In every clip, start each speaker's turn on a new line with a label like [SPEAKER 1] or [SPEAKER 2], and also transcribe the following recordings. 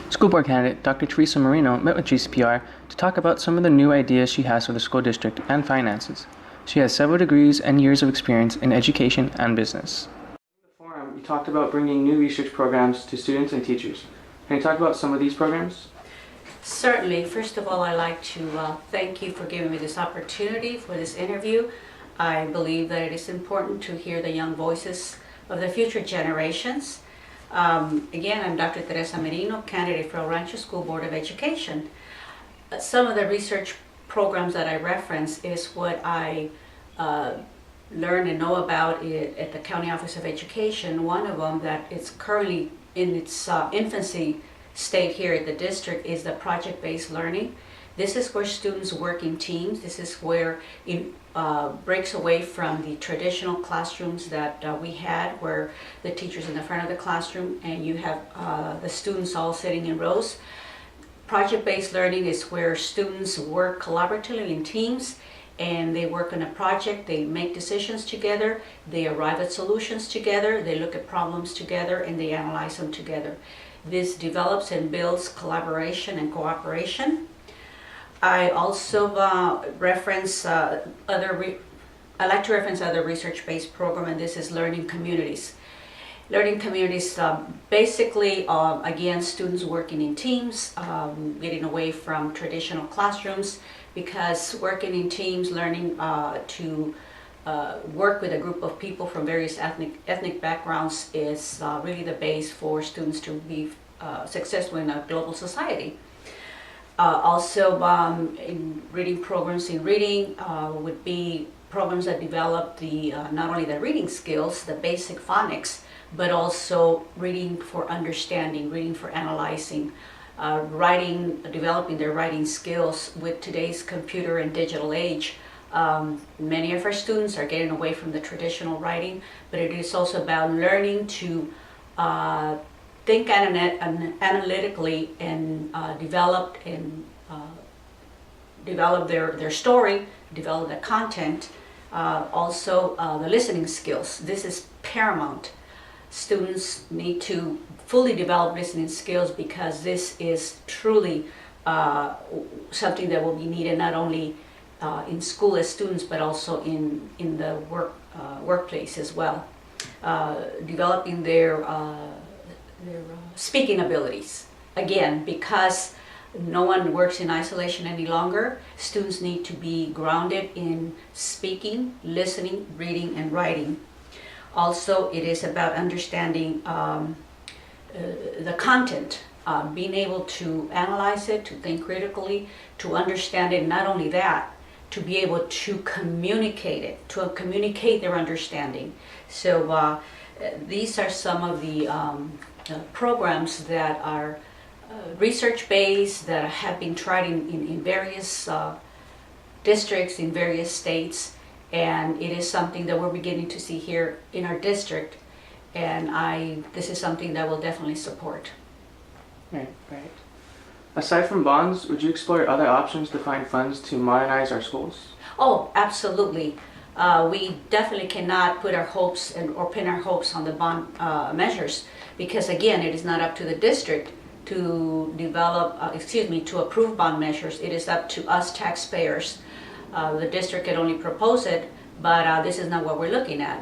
[SPEAKER 1] School board candidate Dr. Teresa Merino met with GCPR to talk about some of the new ideas she has for the school district and finances. She has several degrees and years of experience in education and business. In the forum, you talked about bringing new research programs to students and teachers. Can you talk about some of these programs?
[SPEAKER 2] Certainly. First of all, I'd like to thank you for giving me this opportunity for this interview. I believe that it is important to hear the young voices of the future generations. Again, I'm Dr. Teresa Merino, candidate for El Rancho School Board of Education. Some of the research programs that I reference is what I learn and know about at the County Office of Education. One of them that is currently in its infancy state here at the district is the project-based learning. This is where students work in teams. This is where it breaks away from the traditional classrooms that we had, where the teacher's in the front of the classroom and you have the students all sitting in rows. Project-based learning is where students work collaboratively in teams and they work on a project, they make decisions together, they arrive at solutions together, they look at problems together, and they analyze them together. This develops and builds collaboration and cooperation. I also reference I like to reference other research-based program, and this is learning communities. Learning communities, basically, again, students working in teams, getting away from traditional classrooms, because working in teams, learning to work with a group of people from various ethnic backgrounds is really the base for students to be successful in a global society. Also, in reading programs in reading would be programs that develop the not only the reading skills, the basic phonics, but also reading for understanding, reading for analyzing, writing, developing their writing skills with today's computer and digital age. Many of our students are getting away from the traditional writing, but it is also about learning to think analytically and develop their story, develop the content, also the listening skills. This is paramount. Students need to fully develop listening skills because this is truly something that will be needed not only in school as students, but also in the workplace as well. Developing their speaking abilities. Again, because no one works in isolation any longer, students need to be grounded in speaking, listening, reading, and writing. Also, it is about understanding the content, being able to analyze it, to think critically, to understand it. Not only that, to be able to communicate it, to communicate their understanding. So these are some of the programs that are research-based, that have been tried in various districts, in various states, and it is something that we're beginning to see here in our district, and this is something that we'll definitely support.
[SPEAKER 1] Right. Aside from bonds, would you explore other options to find funds to modernize our schools?
[SPEAKER 2] Oh, absolutely. We definitely cannot put our hopes or pin our hopes on the bond measures, because again, it is not up to the district to to approve bond measures. It is up to us taxpayers. The district can only propose it, but this is not what we're looking at.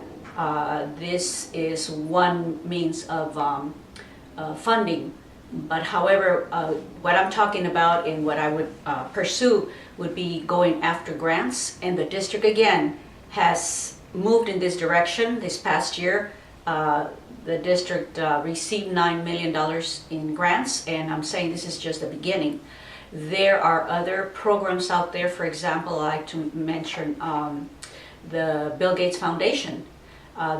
[SPEAKER 2] This is one means of funding. But however, what I'm talking about and what I would pursue would be going after grants, and the district again has moved in this direction. This past year, the district received $9 million in grants, and I'm saying this is just the beginning. There are other programs out there. For example, I like to mention the Bill Gates Foundation.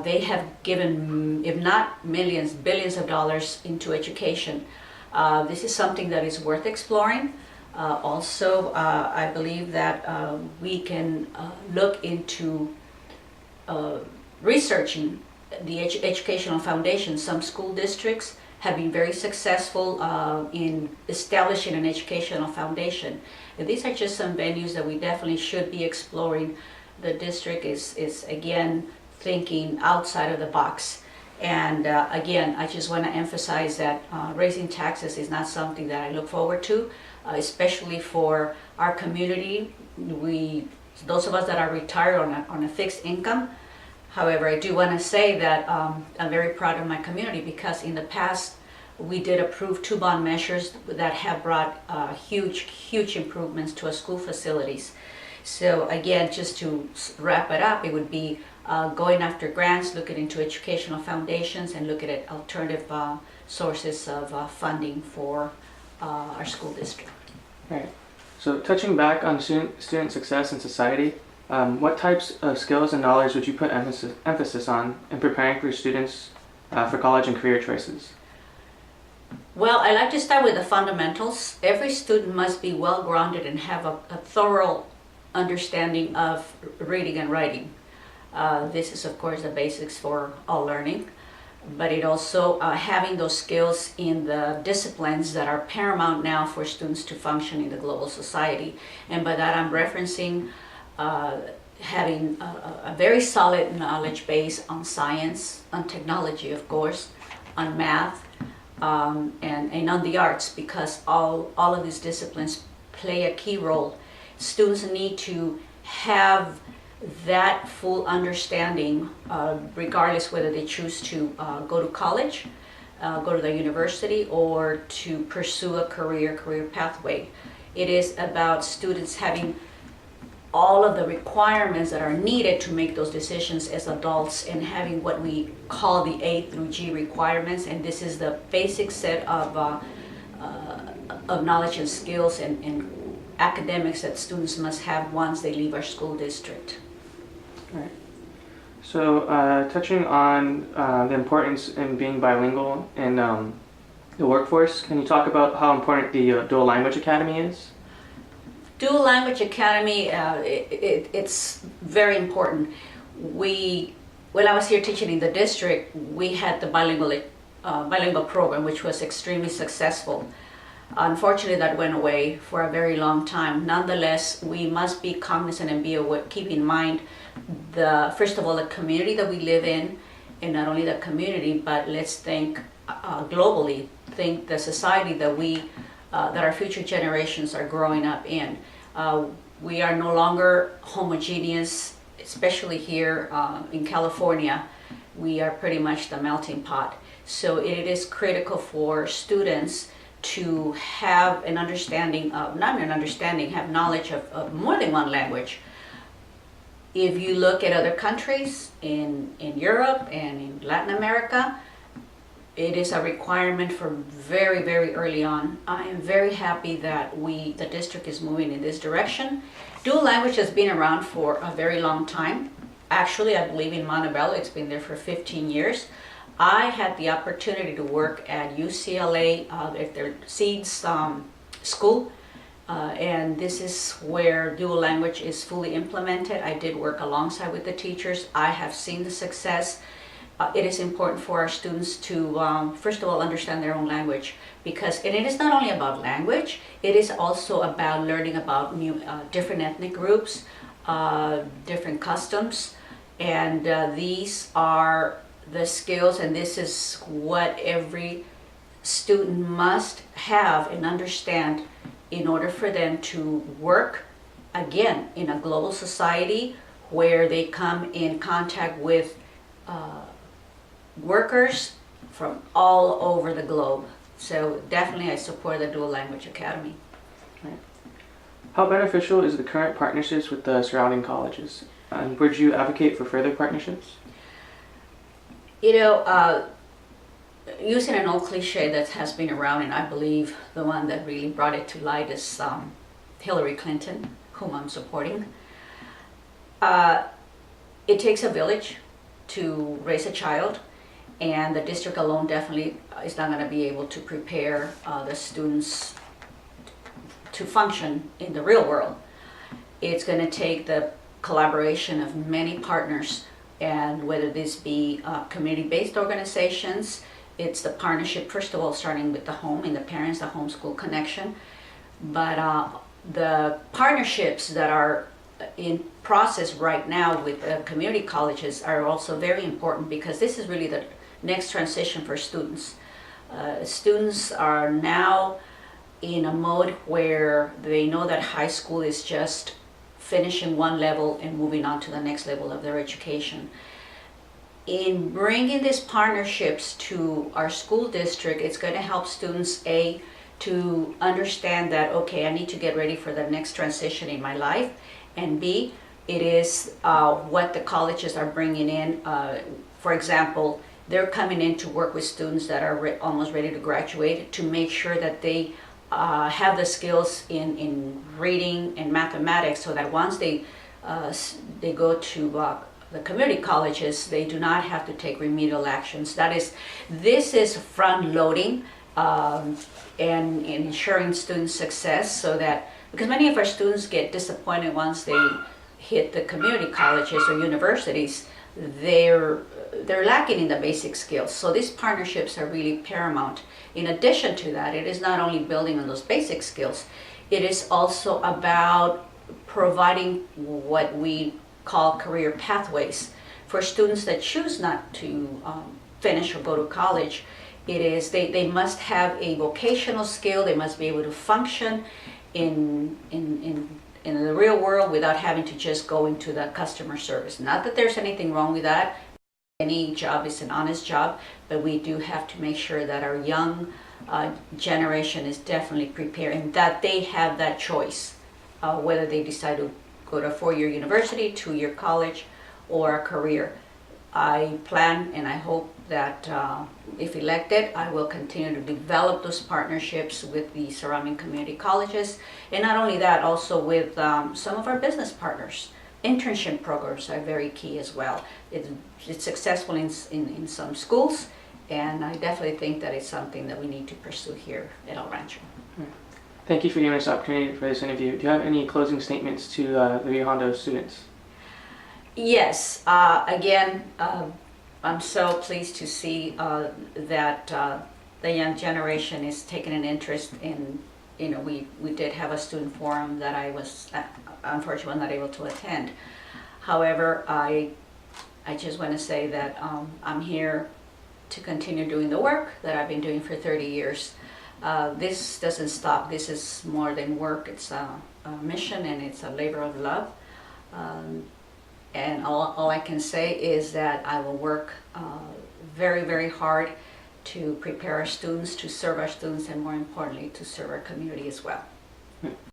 [SPEAKER 2] They have given, if not millions, billions of dollars into education. This is something that is worth exploring. Also, I believe that we can look into researching the educational foundation. Some school districts have been very successful in establishing an educational foundation. And these are just some venues that we definitely should be exploring. The district is again thinking outside of the box. And again, I just want to emphasize that raising taxes is not something that I look forward to, especially for our community. Those of us that are retired on a fixed income. However, I do want to say that I'm very proud of my community, because in the past we did approve 2 bond measures that have brought huge improvements to our school facilities. So again, just to wrap it up, it would be going after grants, looking into educational foundations, and looking at alternative sources of funding for our school district.
[SPEAKER 1] Right. So touching back on student success in society, what types of skills and knowledge would you put emphasis on in preparing for students for college and career choices?
[SPEAKER 2] Well, I like to start with the fundamentals. Every student must be well-grounded and have a thorough understanding of reading and writing. This is, of course, the basics for all learning, but it also having those skills in the disciplines that are paramount now for students to function in the global society. And by that I'm referencing having a very solid knowledge base on science, on technology, of course, on math, and on the arts, because all of these disciplines play a key role. Students need to have that full understanding, regardless whether they choose to go to college, go to the university, or to pursue a career pathway. It is about students having all of the requirements that are needed to make those decisions as adults, and having what we call the A through G requirements. And this is the basic set of knowledge and skills and academics that students must have once they leave our school district.
[SPEAKER 1] Right. So touching on the importance in being bilingual in the workforce, can you talk about how important the Dual Language Academy is?
[SPEAKER 2] Dual Language Academy, it's very important. When I was here teaching in the district, we had the bilingual program, which was extremely successful. Unfortunately, that went away for a very long time. Nonetheless, we must be cognizant and be aware, keep in mind first of all, the community that we live in, and not only the community, but let's think globally, think the society that our future generations are growing up in. We are no longer homogeneous, especially here in California. We are pretty much the melting pot. So it is critical for students to have an understanding of, have knowledge of more than one language. If you look at other countries in Europe and in Latin America, it is a requirement from very, very early on. I am very happy that the district is moving in this direction. Dual language has been around for a very long time. Actually, I believe in Montebello, it's been there for 15 years. I had the opportunity to work at UCLA at their SEEDS school, and this is where dual language is fully implemented. I did work alongside with the teachers. I have seen the success. It is important for our students to, first of all, understand their own language, and it is not only about language, it is also about learning about different ethnic groups, different customs, and these are the skills, and this is what every student must have and understand in order for them to work, again, in a global society where they come in contact with workers from all over the globe. So definitely I support the Dual Language Academy.
[SPEAKER 1] Right. How beneficial is the current partnerships with the surrounding colleges? And would you advocate for further partnerships?
[SPEAKER 2] You know, using an old cliche that has been around, and I believe the one that really brought it to light is Hillary Clinton, whom I'm supporting. It takes a village to raise a child, and the district alone definitely is not going to be able to prepare the students to function in the real world. It's going to take the collaboration of many partners, and whether this be community-based organizations, it's the partnership, first of all, starting with the home and the parents, the homeschool connection. But the partnerships that are in process right now with community colleges are also very important, because this is really next transition for students. Students are now in a mode where they know that high school is just finishing one level and moving on to the next level of their education. In bringing these partnerships to our school district, it's going to help students, A, to understand that, okay, I need to get ready for the next transition in my life, and B, it is what the colleges are bringing in. For example, they're coming in to work with students that are almost ready to graduate to make sure that they have the skills in reading and mathematics, so that once they go to the community colleges, they do not have to take remedial actions. This is front loading and ensuring student success, so that, because many of our students get disappointed once they hit the community colleges or universities, they're lacking in the basic skills. So these partnerships are really paramount. In addition to that, it is not only building on those basic skills, it is also about providing what we call career pathways for students that choose not to finish or go to college. It is they must have a vocational skill. They must be able to function in the real world without having to just go into the customer service. Not that there's anything wrong with that. Any job is an honest job, but we do have to make sure that our young generation is definitely prepared and that they have that choice, whether they decide to go to a 4-year university, 2-year college, or a career. I plan and I hope that if elected, I will continue to develop those partnerships with the surrounding community colleges. And not only that, also with some of our business partners. Internship programs are very key as well. It's successful in some schools, and I definitely think that it's something that we need to pursue here at El Rancho.
[SPEAKER 1] Thank you for giving us the opportunity for this interview. Do you have any closing statements to the Rio Hondo students?
[SPEAKER 2] Yes. Again, I'm so pleased to see that the young generation is taking an interest in, we did have a student forum that I was unfortunately not able to attend. However, I just want to say that I'm here to continue doing the work that I've been doing for 30 years. This doesn't stop. This is more than work. It's a mission, and it's a labor of love. And all I can say is that I will work very, very hard to prepare our students, to serve our students, and more importantly, to serve our community as well.